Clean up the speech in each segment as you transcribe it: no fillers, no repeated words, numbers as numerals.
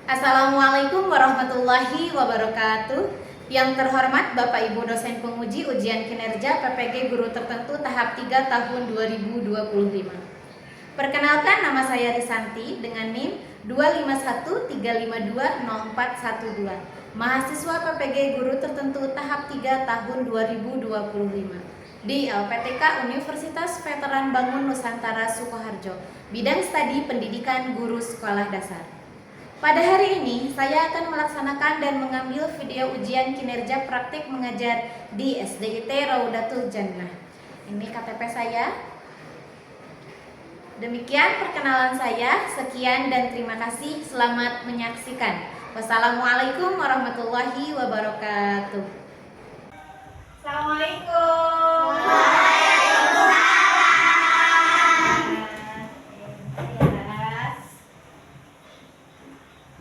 Assalamualaikum warahmatullahi wabarakatuh. Yang terhormat Bapak Ibu dosen penguji ujian kinerja PPG Guru Tertentu tahap 3 tahun 2025. Perkenalkan, nama saya Risanti dengan NIM 25135204112, mahasiswa PPG Guru Tertentu tahap 3 tahun 2025 di LPTK Universitas Veteran Bangun Nusantara Sukoharjo, bidang studi pendidikan guru sekolah dasar. Pada hari ini, saya akan melaksanakan dan mengambil video ujian kinerja praktik mengajar di SDIT Raudatul Jannah. Ini KTP saya. Demikian perkenalan saya. Sekian dan terima kasih. Selamat menyaksikan. Wassalamualaikum warahmatullahi wabarakatuh. Assalamualaikum.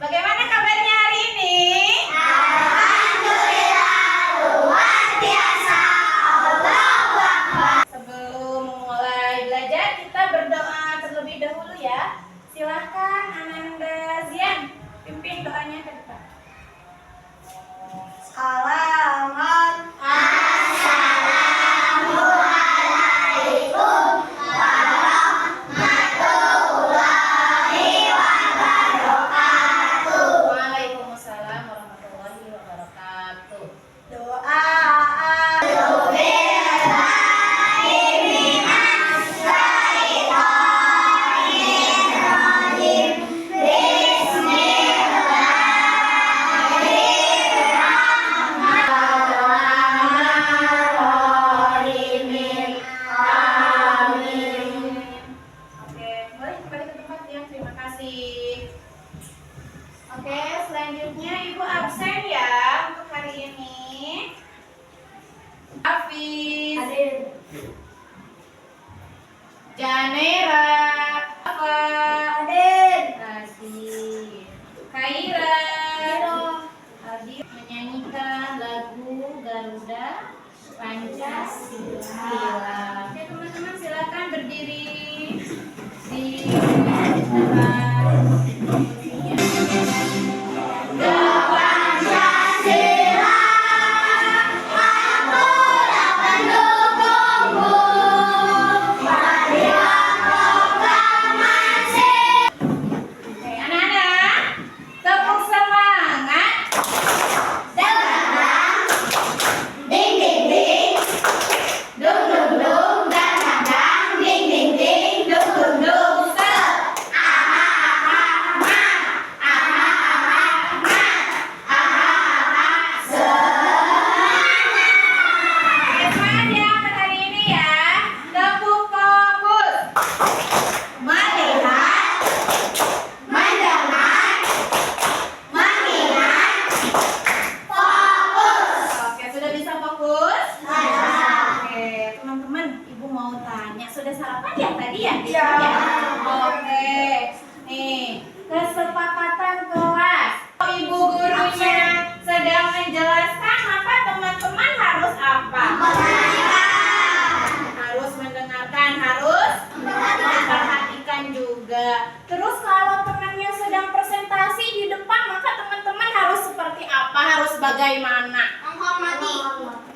Bagaimana kabarnya hari ini? Alhamdulillah, luar biasa. Allahu Akbar. Sebelum mulai belajar, kita berdoa terlebih dahulu ya. Silahkan Ananda Zian, pimpin doanya ke depan. Assalamualaikum warahmatullahi wabarakatuh. Waalaikumsalam warahmatullahi wabarakatuh. Doa Oke, kembali ke tempat ya. Terima kasih. Oke, selanjutnya Ibu absen ya untuk hari ini. Hafiz, Janera, Kasih, Kaira, Adi menyanyikan lagu Garuda Pancasila. Oke teman-teman, silakan berdiri di tempat kursinya. Pancasila, akulah pendukungmu. Marilah proklamasi. Oke, anak-anak, tepuk semangat. Dang, ding ding ding, dung dung dung, dang dang dang, ding ding ding, dung dung dung. Oke, semangat ya untuk hari ini ya. Tepuk fokus. Melihat, mendengar, mengingat, fokus. Oke, sudah bisa fokus? Sudah. Oke, teman-teman, Ibu mau tanya, sudah sarapan ya tadi ya? Iya. Oke, nih, kesepakatan kelas. Ibu gurunya sedang menjelaskan, maka teman-teman harus apa? Harus mendengarkan, harus memperhatikan juga. Terus kalau temannya sedang presentasi di depan, maka teman-teman harus seperti apa? Harus bagaimana? Menghormati.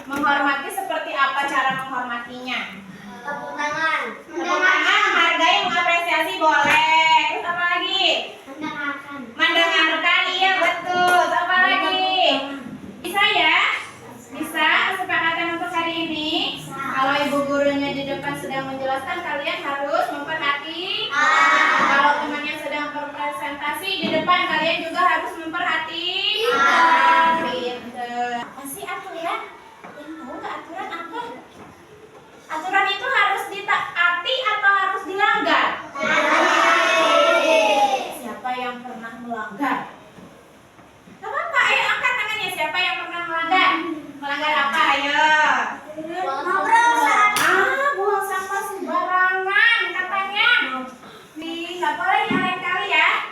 Menghormati seperti apa cara menghormatinya? Tepuk tangan. Tepuk tangan, menghargai, mengapresiasi boleh. Terus apa lagi? Mendengarkan. Mendengarkan, iya betul. Terus apa lagi? Bisa ya? Bisa kesepakatan untuk hari ini? Kalau ibu gurunya di depan sedang menjelaskan, kalian harus memperhati. Kalau temannya sedang berpresentasi di depan, kalian juga harus memperhati. Pinter. Apa sih aturan? Yang tahu nggak aturan apa? Aturan itu harus ditaati atau harus dilanggar? Siapa yang pernah melanggar? Gak apa-apa, ayo angkat tangannya. Siapa yang pernah melanggar? Melanggar apa? Ayo. Buang sampah sembarangan katanya. Nih, nggak boleh yang lain kali ya.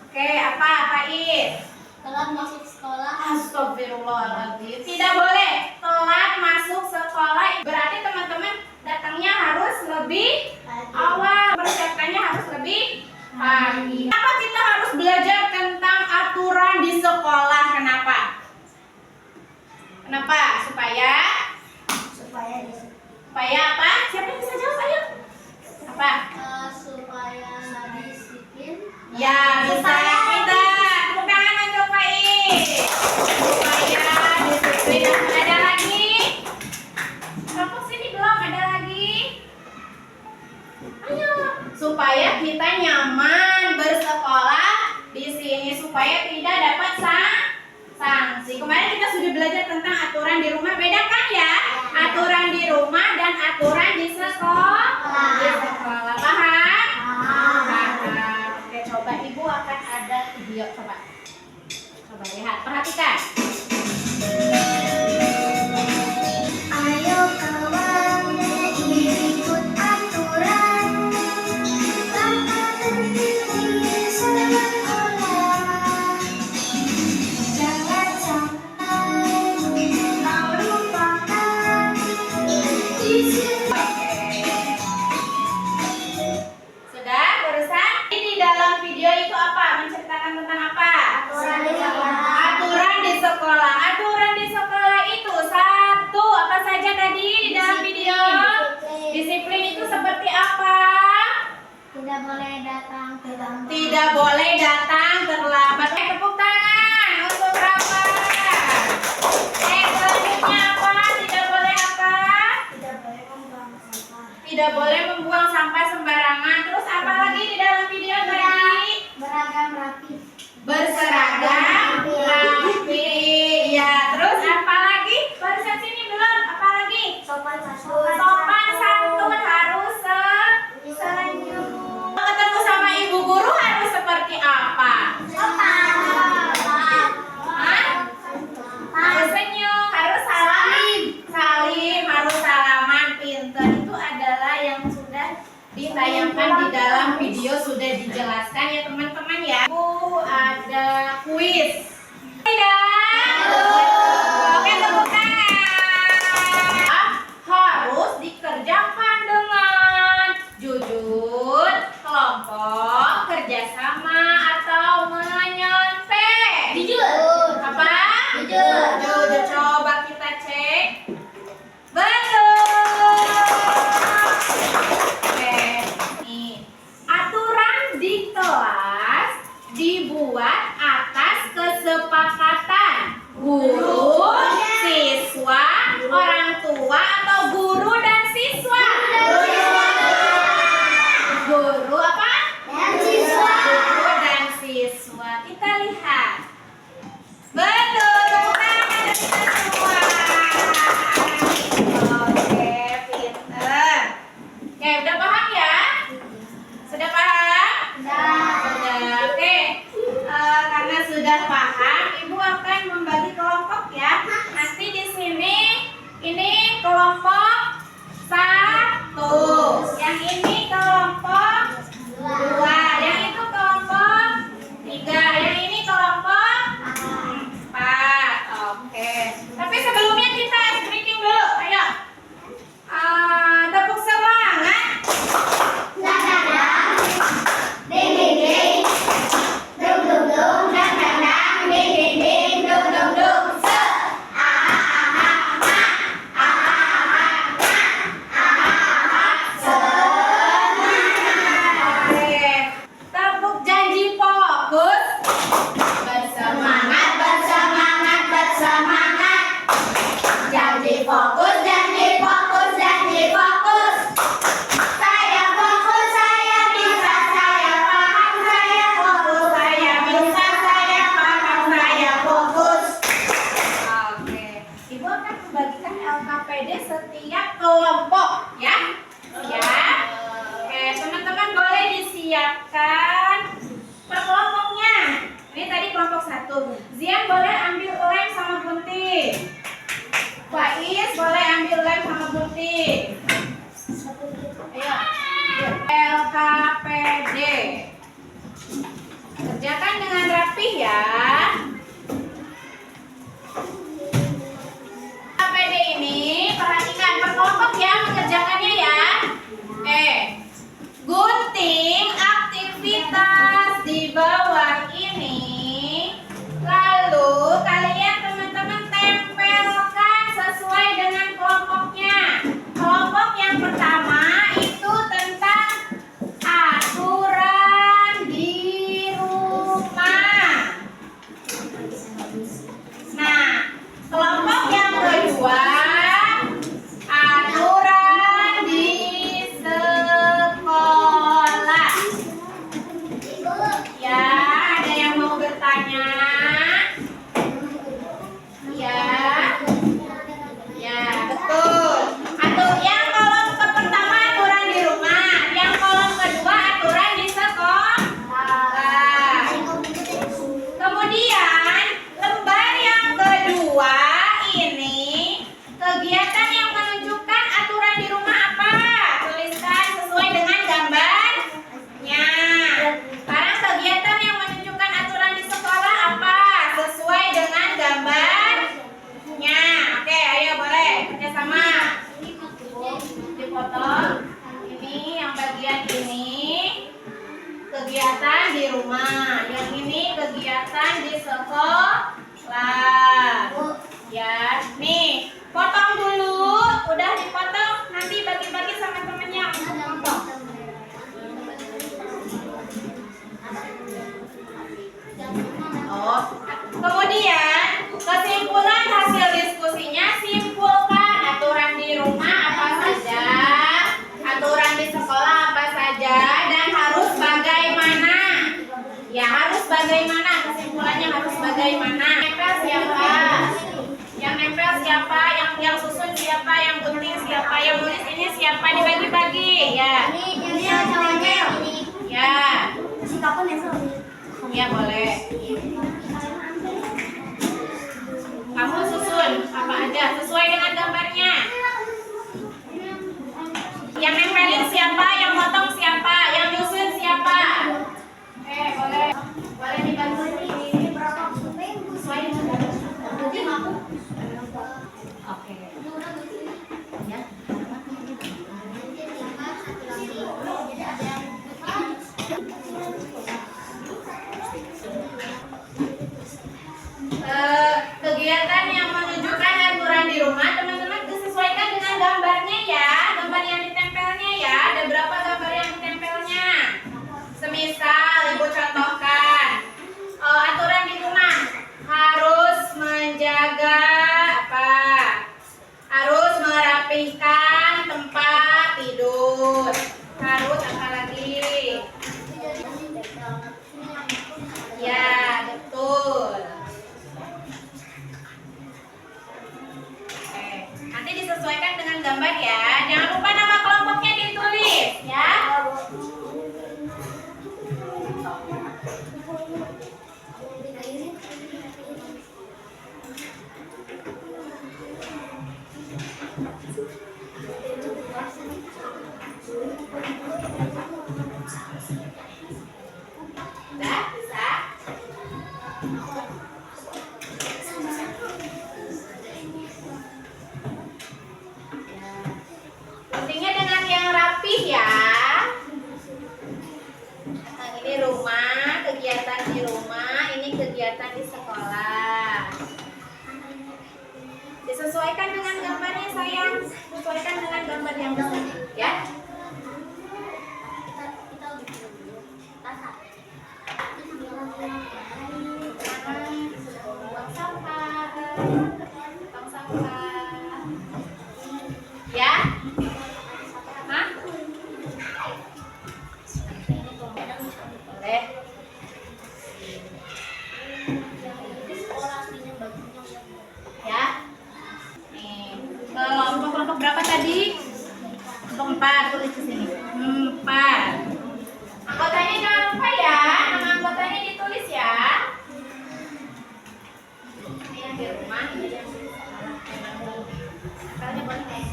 Oke, apa? Apain? Telat masuk sekolah. Astagfirullahaladzim. Tidak boleh telat masuk sekolah. Berarti teman-teman datangnya harus lebih awal. Persiapannya harus lebih pagi. Apa kita harus belajar tentang aturan Kenapa? Supaya apa? Siapa yang bisa jawab? Ayo. Apa? supaya disiplin. Ya, bisa kita. Tepuk tangan untuk Faiz. Supaya disiplin. Ada lagi? Kelompok sini belum ada lagi. Ayo. Supaya kita nyaman bersekolah di sini, supaya tidak dapat sanksi. Kemarin kita sudah belajar tentang aturan di rumah, beda kan ya? Aturan di rumah dan aturan di sekolah. Di sekolah, paham? Paham. Oke, coba ibu akan ada video, coba lihat, perhatikan. Ayo kawan, ikut aturan. Tanpa terpilih sekolah. Jangan sampai kau lupakan disiplin. Sudah barusan? Di dalam video itu apa? Menceritakan tentang apa? Aturan di sekolah. Aturan di sekolah. Aturan di sekolah itu satu, apa saja tadi di dalam video? Disiplin itu seperti apa? Tidak boleh datang terlambat. Tidak boleh datang terlambat. Tepuk tangan untuk Rafa. Selanjutnya apa? Tidak boleh apa? Tidak boleh membuang sampah. Tidak boleh membuang sampah sembarangan. Terus apa lagi di dalam video tadi? Beragam rapi. Berseragam rapi. Ya, terus apa lagi? Barusan sini belum. Apa lagi? Sopan santun. Sopan santun harus Senyum. ketemu sama ibu guru harus seperti apa? Sopan. Hah? Harus senyum, harus salim, harus salaman, pinter. Itu adalah yang sudah ditayangkan di dalam video, sudah dijelaskan ya teman-teman ya. Ada kuis. Oke, tepuk tangan. Harus dikerjakan dengan jujur, kelompok, kerjasama, atau menyontek. Jujur. Apa? Jujur. Jujur. Coba kita cek. Betul. Oke. Nih, aturan di kelas dibuat atas kesepakatan guru, siswa, orang tua, atau guru dan siswa. Guru apa? Dan siswa. Guru dan siswa. Kita lihat. Betul, tepuk tangan untuk kita semua. Oke, pinter. Oke, udah paham ya? Sudah paham? Sudah. Oke. Karena sudah paham, Ibu akan membagi kelompok ya. Nanti di sini ini kelompok 1, yang ini kelompok 2, yang itu kelompok 3, yang ini kelompok 4. Oke. Tapi sebelumnya kita breaking dulu. Ayo. Tepuk semangat. Ding ding ding. Dung dung dung. Dang dang dang. Ding ding ding. Dung dung dung. Se. Oke. Tepuk janji fokus. Semangat, bersemangat, bersemangat. Janji fokus, janji fokus, janji fokus. Saya fokus, saya bisa, saya paham, saya fokus. Saya bisa, saya paham, saya fokus. Oke. Ibu akan membagikan LKPD setiap kelompok ya. Siap? Oke, teman-teman boleh disiapkan per kelompoknya. Ini tadi kelompok 1. Zian boleh ambil lem sama gunting. Faiz boleh ambil lem sama gunting. Ayo. LKPD. Kerjakan dengan rapih ya. LKPD ini perhatikan per kelompok ya mengerjakannya ya. Gunting aktivitas di bawah ini. Lalu kalian teman-teman tempelkan Oh. Kemudian kesimpulan hasil diskusinya, simpulkan aturan di rumah apa saja, aturan di sekolah apa saja, dan harus bagaimana. Ya, harus bagaimana, kesimpulannya harus bagaimana. Nempel siapa? Yang nempel siapa? Yang susun siapa? Yang gunting siapa? Yang nulis ini siapa? Dibagi-bagi ya. Ini cowoknya ini. Ya. Si kapan ya, Sob? Ya, boleh. Kamu susun apa aja sesuai dengan gambarnya. Yang nempelin siapa? Yang potong siapa? Yang nyusun siapa? Boleh. Boleh dibantu ini berapa? Sesuai dengan Berarti aku. Oke. Ya. Kegiatan yang menunjukkan aturan di rumah, teman-teman disesuaikan dengan gambarnya ya, gambar yang ditempelnya ya. Ada berapa gambar yang ditempelnya? Semisal ibu contohkan, aturan di rumah harus menjaga apa? Harus merapikan tempat tidur. Harus apa lagi? Ya, betul. Nanti disesuaikan dengan gambar ya. Jangan lupa nama kelompoknya ditulis ya. Udah bisa? Pentingnya dengan yang rapih ya. Nah, ini rumah, kegiatan di rumah, ini kegiatan di sekolah. Disesuaikan dengan gambarnya sayang. Sesuaikan dengan gambar yang benar ya. Buang sampah. Buang sampah. Ya? Hah? Boleh. Ya? Nih, kelompok berapa tadi? Keempat, tulis di sini. 4. Anggotanya jangan lupa ya, nama anggotanya ditulis ya. Ini yang di rumah, ini yang di sekolah. Kalian boleh.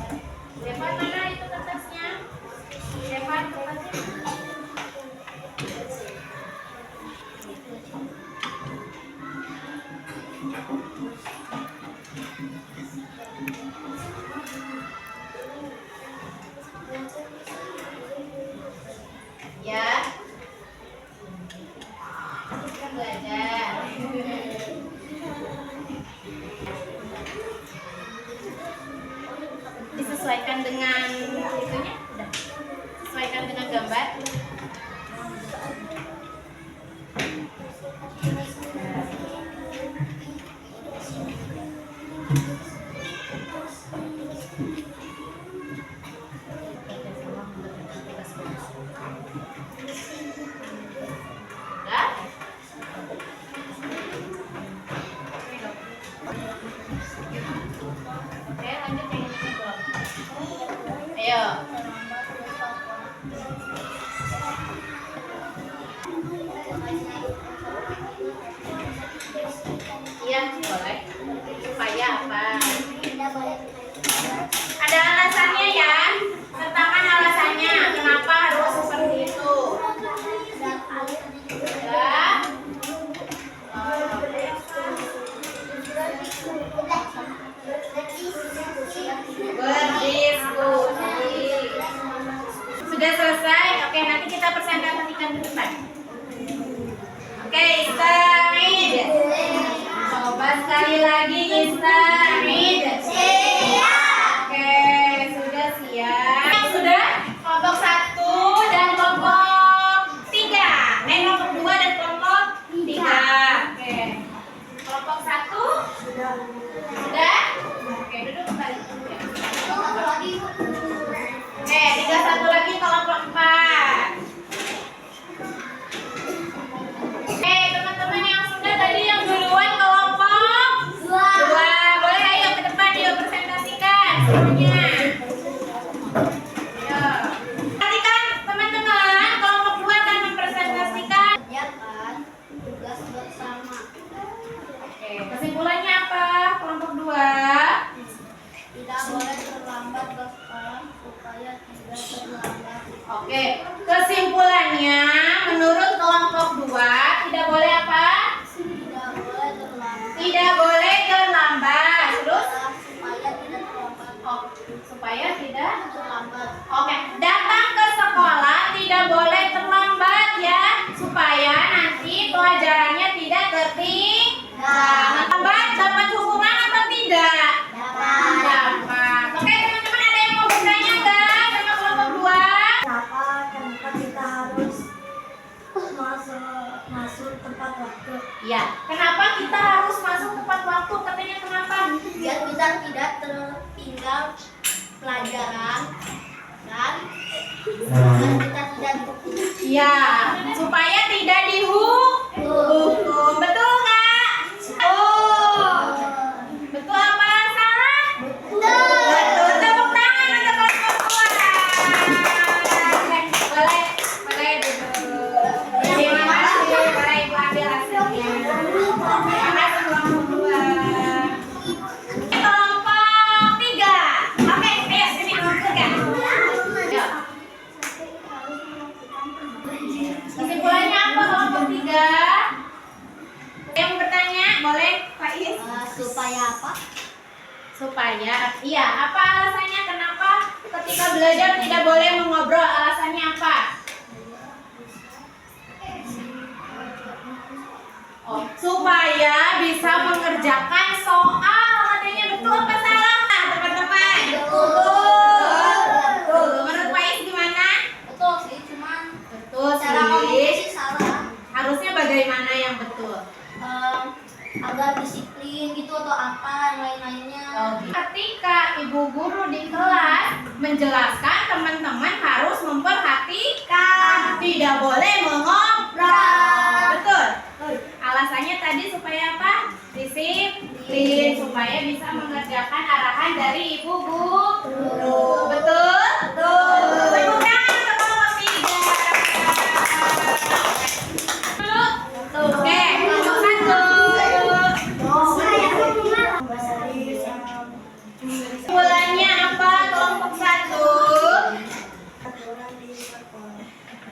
Depan mana itu kertasnya? Depan kertasnya. Ya. Kita belajar. Disesuaikan dengan itunya, udah. Sesuaikan dengan gambar. Udah? Oke, lanjut yang ini belum. Ayo. Iya, boleh. Supaya apa? Ada alasannya ya. Sertakan alasannya. Kenapa harus seperti itu? Ya. Berdiskusi. Sudah selesai? Oke, nanti kita presentasikan di depan. Oke, Said. Coba sekali lagi. Sudah? Oke, duduk kembali. Tinggal satu lagi kelompok 4. Teman-teman yang sudah tadi yang duluan kelompok 2. Boleh ayo ke depan yuk presentasikan semuanya. Ayo. Perhatikan teman-teman, kelompok 2 akan mempresentasikan tugas bersama. Oke, kesimpulannya apa? Kelompok 2 Tidak boleh terlambat ke sekolah supaya tidak terlambat. Oke, kesimpulannya menurut kelompok 2 tidak boleh apa? Tidak boleh terlambat. Tidak boleh terlambat. Terus? Supaya tidak terlambat. Oh, supaya tidak. Terlambat. Oke, datang ke sekolah tidak boleh terlambat ya, supaya nanti pelajarannya tidak tertinggal. Terlambat dapat hukuman atau tidak? Dapat. Oke, teman-teman ada yang mau bertanya nggak sama kelompok 2? Kenapa kita harus masuk tempat waktu? Ya, kenapa kita harus masuk tepat waktu? Katanya kenapa? Biar kita tidak tertinggal pelajaran dan kita tidak Ya, supaya tidak dihukum. Betul nggak? Oh, betul apa salah? Betul. Tepuk tangan untuk kelompok 2. Boleh duduk. Terima kasih. Boleh Ibu ambil hasilnya. Terima kasih kelompok 2. Kelompok 3. Oke, ayo sini kelompok 3. Yuk. Kesimpulannya apa kelompok 3? Yang bertanya boleh Pak Is? supaya apa? Supaya, iya, apa alasannya kenapa ketika belajar tidak boleh mengobrol? Alasannya apa? Oh, supaya bisa mengerjakan soal. Katanya betul apa salah? Teman-teman. Betul. Menurut Pak Is gimana? Betul sih, cuman Betul cara ngomongnya sih. sih salah. Harusnya bagaimana yang betul? Agar disiplin gitu atau apa yang lain-lainnya. Ketika ibu guru di kelas menjelaskan, teman-teman harus memperhatikan, tidak boleh mengobrol. Betul. Alasannya tadi supaya apa? Disiplin, supaya bisa mengerjakan arahan dari ibu guru. Betul? Betul. Tepuk tangan untuk kelompok 3. Oke, kelompok 1. Kesimpulannya apa kelompok 1?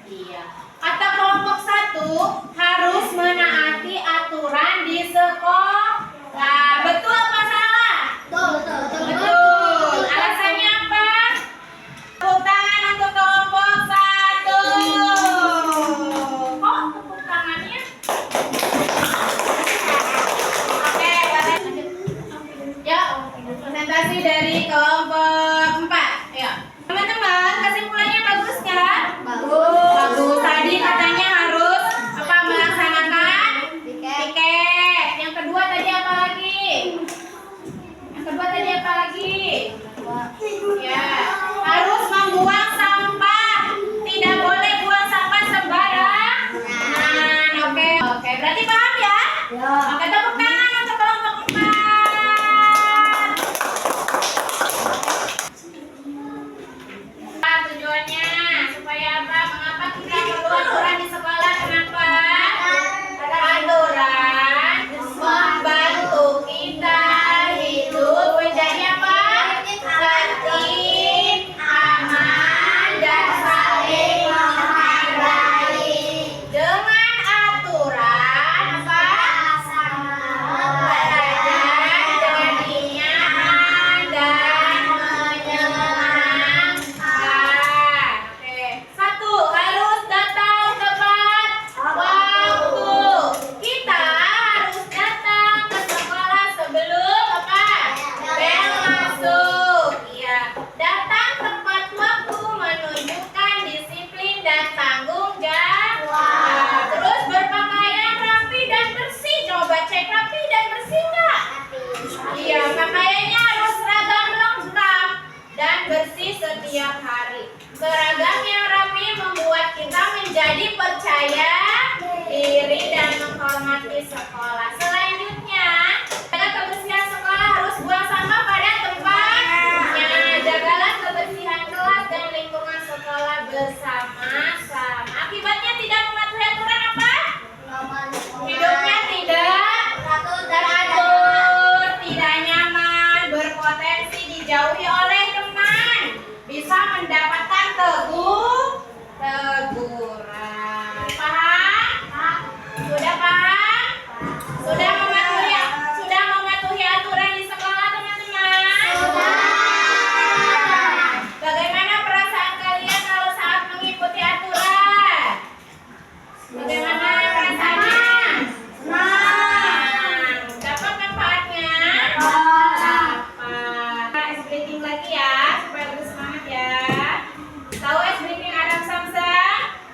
Iya. Kata kelompok 1 harus menaati aturan di sekolah. Betul apa salah? Betul. Alasannya apa? Tepuk tangan untuk kelompok 1. Kok tepuk tangannya? Oke, boleh lanjut. Ya, presentasi dari kelompok 4. Ya. Teman-teman, kesimpulannya bagus nggak? Bagus. Tadi katanya harus apa melaksanakan piket. Yang kedua tadi apa lagi? Ya, harus membuang sampah. Tidak boleh buang sampah sembarangan. Oke, berarti paham ya? Oke, tepuk tangan untuk kelompok 4. Tujuannya supaya apa? Mengapa kita perlu aturan di sekolah? Kenapa? Aturan membantu kita hidup menjadi apa? Tertib, aman, dan saling menghargai. Dengan aturan apa? Sudah mematuhi aturan di sekolah, teman-teman? Bagaimana perasaan kalian kalau saat mengikuti aturan? Bagaimana perasaannya? Dapat manfaatnya? Dapat. Ice breaking lagi ya, supaya lebih semangat ya. Tahu ice breaking Adam Samsa?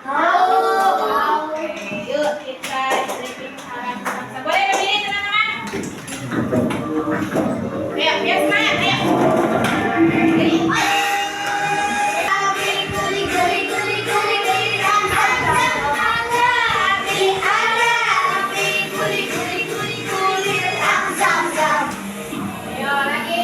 Oke, yuk kita ice breaking Adam Samsa. Boleh berdiri teman-teman? Ayo, biar semangat, ayo. Ayo lagi.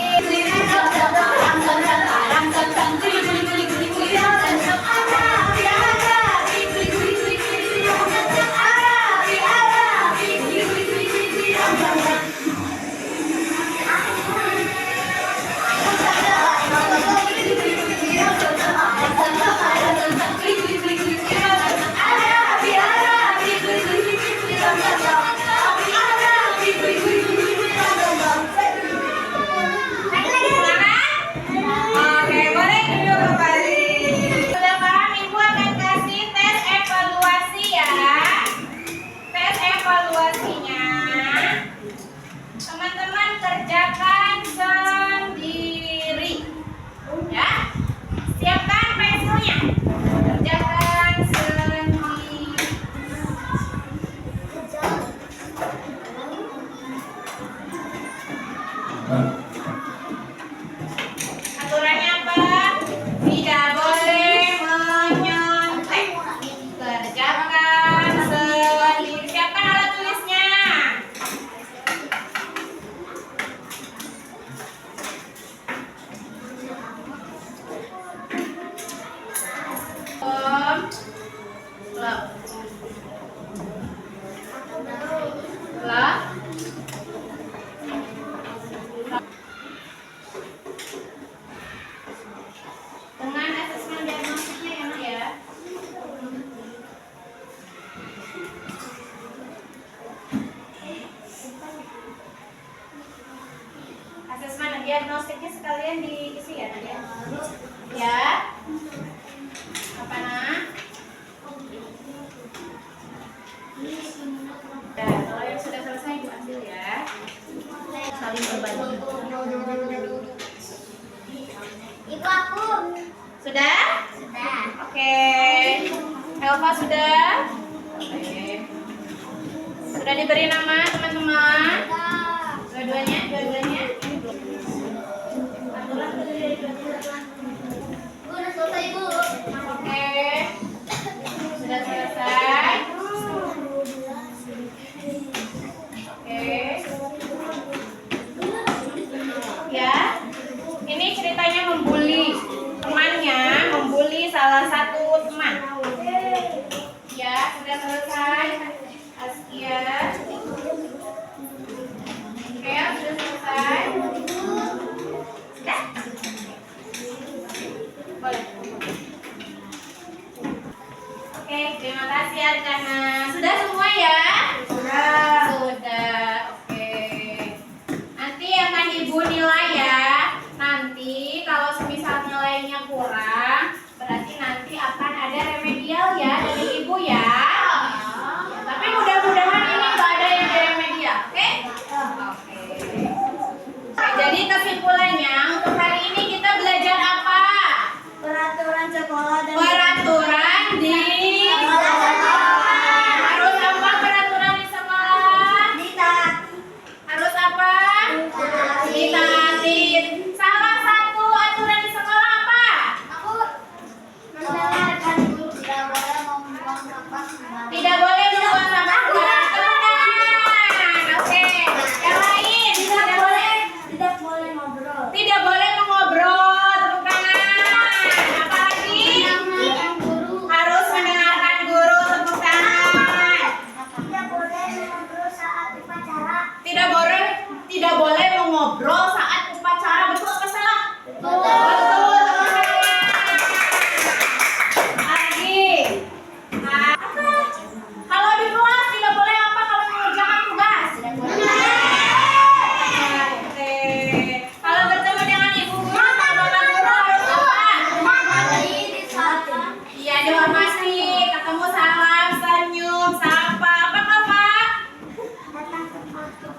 Oke, boleh duduk kembali. Sudah paham, Ibu akan kasih tes evaluasi ya. Tes evaluasinya, teman-teman kerjakan sendiri. Ya, siapkan pensilnya. Kerjakan sendiri. Aturannya apa? Tidak boleh menyontek. Kerjakan sendiri. Siapkan alat tulisnya. Lah. Dengan asesmen diagnostiknya ya, Nak ya. Asesmen diagnostiknya sekalian diisi ya, Nak ya. Ya. Apa, Nak? Ya, kalau yang sudah selesai diambil ya. Saling berbagi. Ibu aku. Sudah? Sudah. Oke. Elva sudah? Oke. Sudah diberi nama teman-teman? Dua-duanya? Dua-duanya? Ini belum. Aturan sudah dari dua-duanya. Udah selesai, Ibu. Oke. Sudah selesai? Oke. Ya. Ini ceritanya membuli. Temannya membuli salah satu teman. Ya, sudah selesai. Askia.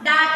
Data